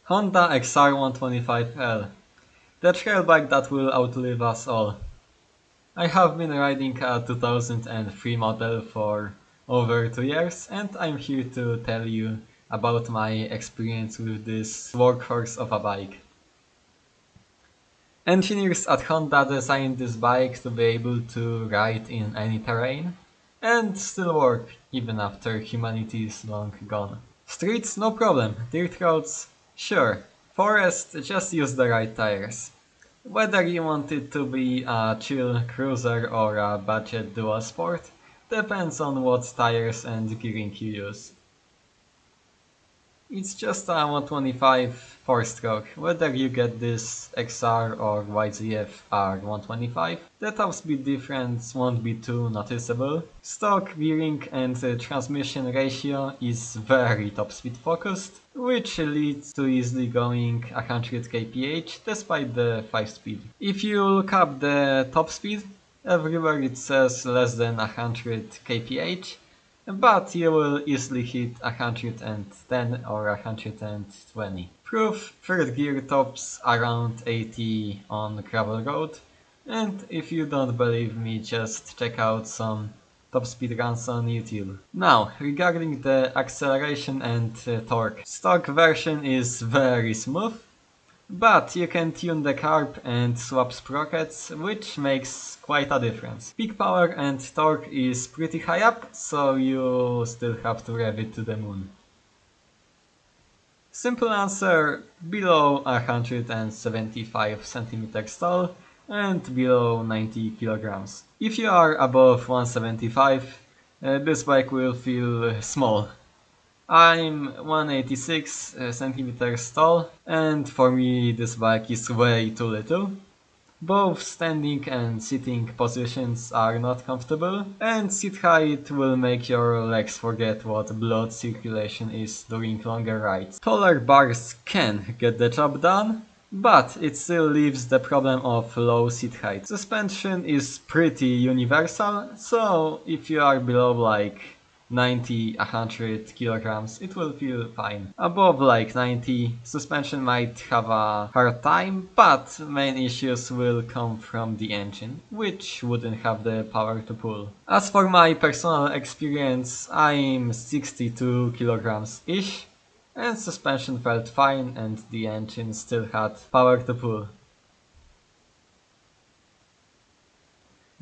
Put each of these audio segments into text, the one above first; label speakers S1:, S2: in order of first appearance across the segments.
S1: Honda XR125L, the trail bike that will outlive us all. I have been riding a 2003 model for over 2 years, and I'm here to tell you about my experience with this workhorse of a bike. Engineers at Honda designed this bike to be able to ride in any terrain and still work even after humanity is long gone. Streets, no problem. Dirt roads, sure. Forest, just use the right tires. Whether you want it to be a chill cruiser or a budget dual sport depends on what tires and gearing you use. It's just a 125 4-stroke. Whether you get this XR or YZF R125, the top speed difference won't be too noticeable. Stock gearing and transmission ratio is very top speed focused, which leads to easily going 100 kph despite the 5 speed. If you look up the top speed, everywhere it says less than 100 kph, but you will easily hit 110 or 120. Proof: third gear tops around 80 on gravel road, and if you don't believe me, just check out some top speed runs on YouTube. Now, regarding the acceleration and torque. Stock version is very smooth, but you can tune the carb and swap sprockets, which makes quite a difference. Peak power and torque is pretty high up, so you still have to rev it to the moon. Simple answer: below 175 centimeters tall and below 90 kilograms. If you are above 175, this bike will feel small. I'm 186 centimeters tall, and for me this bike is way too little. Both standing and sitting positions are not comfortable, and seat height will make your legs forget what blood circulation is during longer rides. Taller bars can get the job done, but it still leaves the problem of low seat height. Suspension is pretty universal, so if you are below like 90-100 kilograms, it will feel fine. Above like 90, suspension might have a hard time, but main issues will come from the engine, which wouldn't have the power to pull. As for my personal experience, I'm 62 kilograms ish, and suspension felt fine and the engine still had power to pull.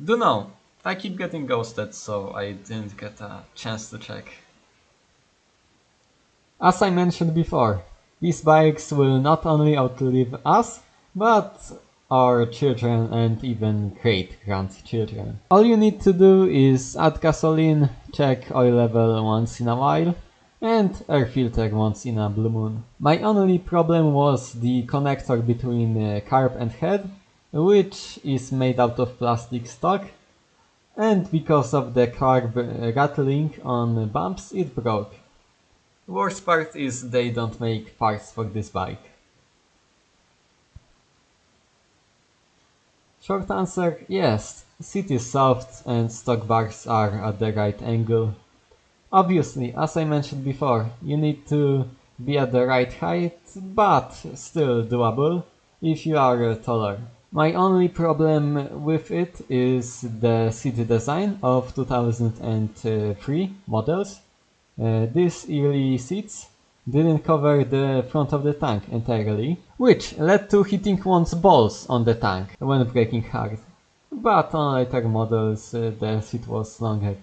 S1: Do know, I keep getting ghosted, so I didn't get a chance to check. As I mentioned before, these bikes will not only outlive us, but our children and even great-grandchildren. All you need to do is add gasoline, check oil level once in a while, and air filter once in a blue moon. My only problem was the connector between carb and head, which is made out of plastic stock, and because of the carb rattling on bumps, it broke. Worst part is they don't make parts for this bike. Short answer: yes, seat is soft and stock bars are at the right angle. Obviously, as I mentioned before, you need to be at the right height, but still doable if you are taller. My only problem with it is the seat design of 2003 models. These early seats didn't cover the front of the tank entirely, which led to hitting one's balls on the tank when braking hard. But on later models the seat was longer.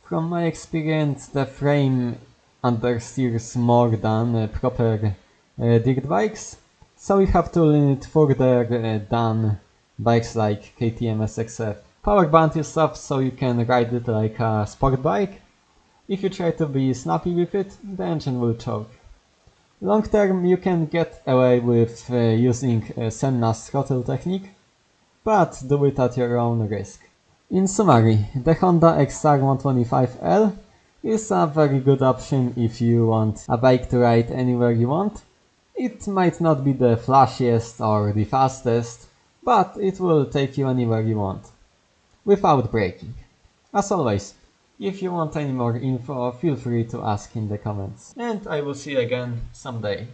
S1: From my experience, the frame understeers more than proper dirt bikes, so you have to lean it further than bikes like KTM SXF. Power band is soft, so you can ride it like a sport bike. If you try to be snappy with it, the engine will choke. Long term, you can get away with using Senna's throttle technique, but do it at your own risk. In summary, the Honda XR125L is a very good option if you want a bike to ride anywhere you want. It might not be the flashiest or the fastest, but it will take you anywhere you want, without braking. As always, If you want any more info, feel free to ask in the comments. And I will see you again someday.